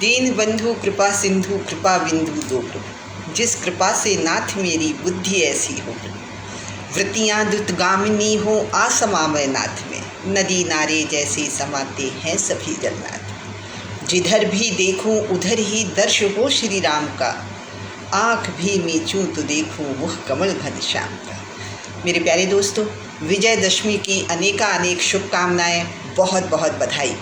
दीन बंधु कृपा सिंधु कृपा बिंदु दो प्रभु, जिस कृपा से नाथ मेरी बुद्धि ऐसी हो प्रभु। वृत्तियाँ द्रुतगामिनी हो आसमामय नाथ में, नदी नारे जैसे समाते हैं सभी जन्नाथ। जिधर भी देखूं उधर ही दर्श हो श्री राम का, आँख भी मीचूं तो देखूं मुख कमल घनश्याम का। मेरे प्यारे दोस्तों, विजयदशमी की अनेक शुभकामनाएं, बहुत बहुत बधाई।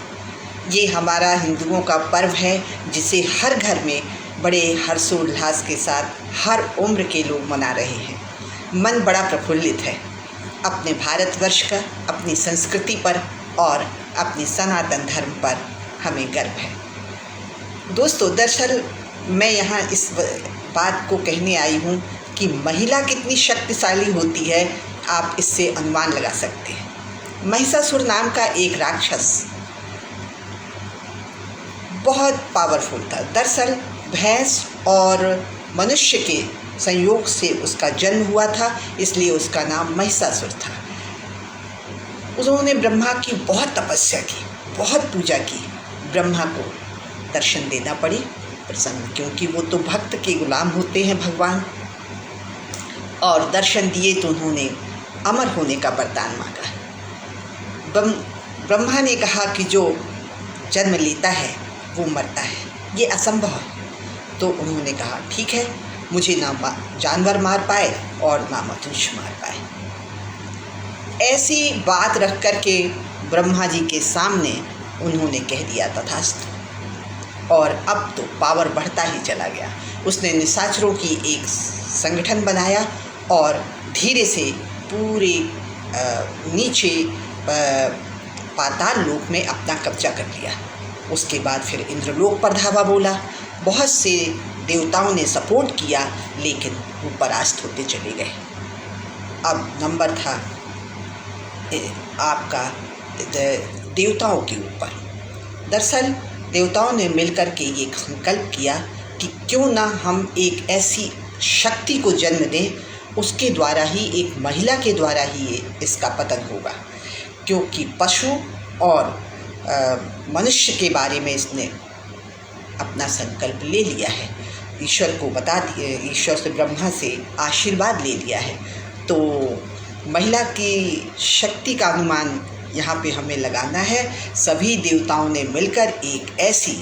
ये हमारा हिंदुओं का पर्व है जिसे हर घर में बड़े हर्षोल्लास के साथ हर उम्र के लोग मना रहे हैं। मन बड़ा प्रफुल्लित है अपने भारतवर्ष का, अपनी संस्कृति पर और अपने सनातन धर्म पर हमें गर्व है। दोस्तों, दरअसल मैं यहाँ इस बात को कहने आई हूँ कि महिला कितनी शक्तिशाली होती है, आप इससे अनुमान लगा सकते हैं। महिषासुर नाम का एक राक्षस बहुत पावरफुल था। दरअसल भैंस और मनुष्य के संयोग से उसका जन्म हुआ था, इसलिए उसका नाम महिषासुर था। उन्होंने ब्रह्मा की बहुत तपस्या की, बहुत पूजा की। ब्रह्मा को दर्शन देना पड़ी प्रसन्न, क्योंकि वो तो भक्त के गुलाम होते हैं भगवान। और दर्शन दिए तो उन्होंने अमर होने का वरदान मांगा। ब्रह्मा ने कहा कि जो जन्म लेता है वो मरता है, ये असंभव है। तो उन्होंने कहा ठीक है, मुझे ना जानवर मार पाए और ना मनुष्य मार पाए। ऐसी बात रख कर के ब्रह्मा जी के सामने उन्होंने कह दिया तथास्तु। और अब तो पावर बढ़ता ही चला गया। उसने निशाचरों की एक संगठन बनाया और धीरे से पूरे नीचे पाताल लोक में अपना कब्जा कर लिया। उसके बाद फिर इंद्रलोक पर धावा बोला। बहुत से देवताओं ने सपोर्ट किया, लेकिन वो परास्त होते चले गए। अब नंबर था आपका देवताओं के ऊपर। दरअसल देवताओं ने मिलकर के ये संकल्प किया कि क्यों ना हम एक ऐसी शक्ति को जन्म दें, उसके द्वारा ही, एक महिला के द्वारा ही इसका पतन होगा। क्योंकि पशु और मनुष्य के बारे में इसने अपना संकल्प ले लिया है, ईश्वर को बता दिए, ईश्वर से ब्रह्मा से आशीर्वाद ले लिया है। तो महिला की शक्ति का अनुमान यहाँ पे हमें लगाना है। सभी देवताओं ने मिलकर एक ऐसी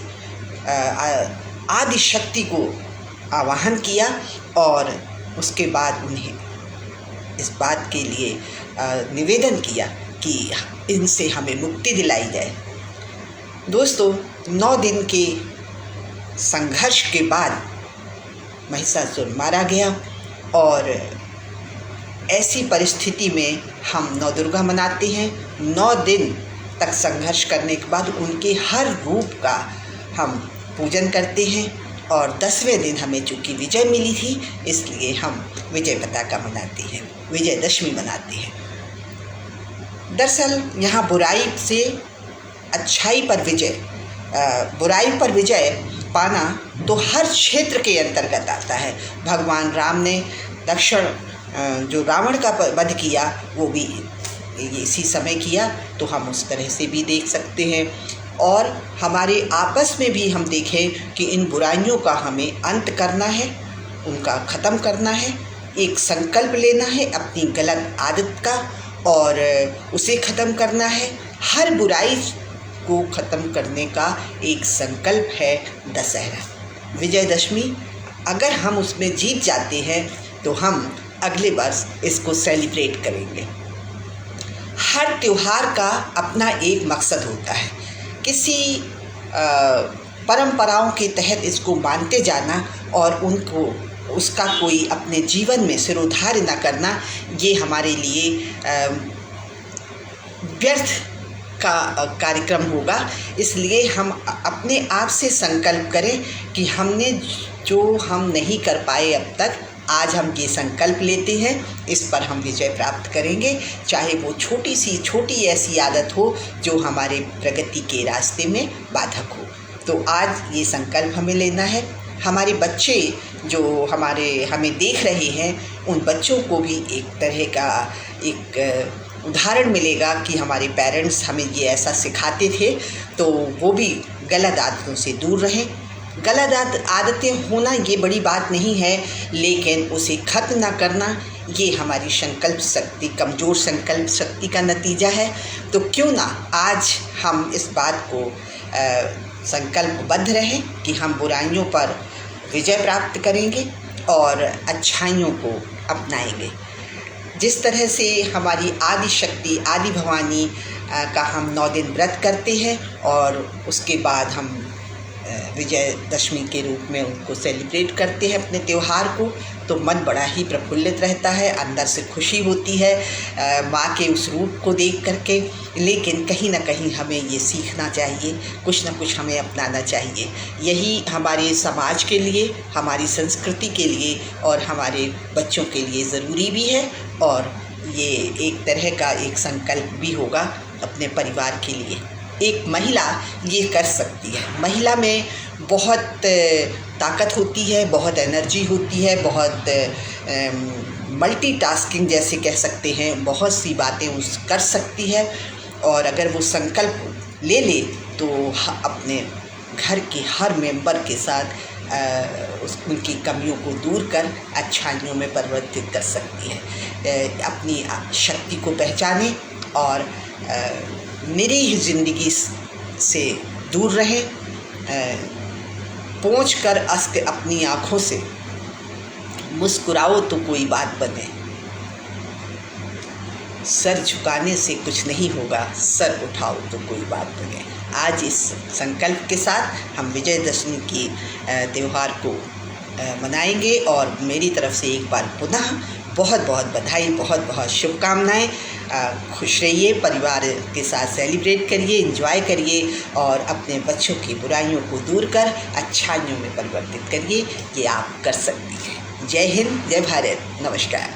आदि शक्ति को आवाहन किया और उसके बाद उन्हें इस बात के लिए निवेदन किया कि इनसे हमें मुक्ति दिलाई जाए। दोस्तों, 9 दिन के संघर्ष के बाद महिषासुर मारा गया और ऐसी परिस्थिति में हम नवदुर्गा मनाते हैं। 9 दिन तक संघर्ष करने के बाद उनके हर रूप का हम पूजन करते हैं और 10वें दिन हमें चूँकि विजय मिली थी, इसलिए हम विजय पताका मनाते हैं, विजयदशमी मनाते हैं। दरअसल यहाँ बुराई से अच्छाई पर विजय, बुराई पर विजय पाना तो हर क्षेत्र के अंतर्गत आता है। भगवान राम ने दक्षिण जो रावण का वध किया वो भी इसी समय किया, तो हम उस तरह से भी देख सकते हैं। और हमारे आपस में भी हम देखें कि इन बुराइयों का हमें अंत करना है, उनका ख़त्म करना है। एक संकल्प लेना है अपनी गलत आदत का और उसे ख़त्म करना है। हर बुराई को ख़त्म करने का एक संकल्प है दशहरा, विजयदशमी। अगर हम उसमें जीत जाते हैं तो हम अगले वर्ष इसको सेलिब्रेट करेंगे। हर त्यौहार का अपना एक मकसद होता है। किसी परंपराओं के तहत इसको मानते जाना और उनको उसका कोई अपने जीवन में सिरोधार्य न करना, ये हमारे लिए व्यर्थ का कार्यक्रम होगा। इसलिए हम अपने आप से संकल्प करें कि हमने जो हम नहीं कर पाए अब तक, आज हम ये संकल्प लेते हैं, इस पर हम विजय प्राप्त करेंगे। चाहे वो छोटी ऐसी आदत हो जो हमारे प्रगति के रास्ते में बाधक हो। तो आज ये संकल्प हमें लेना है। हमारे बच्चे जो हमें देख रहे हैं, उन बच्चों को भी एक तरह का एक उदाहरण मिलेगा कि हमारे पेरेंट्स हमें ये ऐसा सिखाते थे, तो वो भी गलत आदतों से दूर रहें गलत आदतें होना ये बड़ी बात नहीं है, लेकिन उसे ख़त्म ना करना ये हमारी संकल्प शक्ति, कमज़ोर संकल्प शक्ति का नतीजा है। तो क्यों ना आज हम इस बात को संकल्पबद्ध रहें कि हम बुराइयों पर विजय प्राप्त करेंगे और अच्छाइयों को अपनाएंगे। जिस तरह से हमारी आदि शक्ति, आदि भवानी का हम 9 दिन व्रत करते हैं और उसके बाद हम विजयदशमी के रूप में उनको सेलिब्रेट करते हैं अपने त्यौहार को, तो मन बड़ा ही प्रफुल्लित रहता है, अंदर से खुशी होती है माँ के उस रूप को देख करके। लेकिन कहीं ना कहीं हमें ये सीखना चाहिए, कुछ ना कुछ हमें अपनाना चाहिए। यही हमारे समाज के लिए, हमारी संस्कृति के लिए और हमारे बच्चों के लिए ज़रूरी भी है, और ये एक तरह का एक संकल्प भी होगा अपने परिवार के लिए। एक महिला ये कर सकती है। महिला में बहुत ताकत होती है, बहुत एनर्जी होती है, बहुत मल्टीटास्किंग जैसे कह सकते हैं, बहुत सी बातें उस कर सकती है। और अगर वो संकल्प ले ले तो अपने घर के हर मेंबर के साथ उनकी कमियों को दूर कर अच्छाइयों में परिवर्तित कर सकती है। अपनी शक्ति को पहचाने और निरीह ज़िंदगी से दूर रहें। पोंछ कर अश्क अपनी आँखों से मुस्कुराओ तो कोई बात बने। सर झुकाने से कुछ नहीं होगा, सर उठाओ तो कोई बात बने। आज इस संकल्प के साथ हम विजयदशमी की त्यौहार को मनाएंगे और मेरी तरफ से एक बार पुनः बहुत बहुत बधाई, बहुत बहुत शुभकामनाएं। खुश रहिए, परिवार के साथ सेलिब्रेट करिए, एंजॉय करिए और अपने बच्चों की बुराइयों को दूर कर अच्छाइयों में परिवर्तित करिए। ये आप कर सकती हैं। जय हिंद, जय भारत, नमस्कार।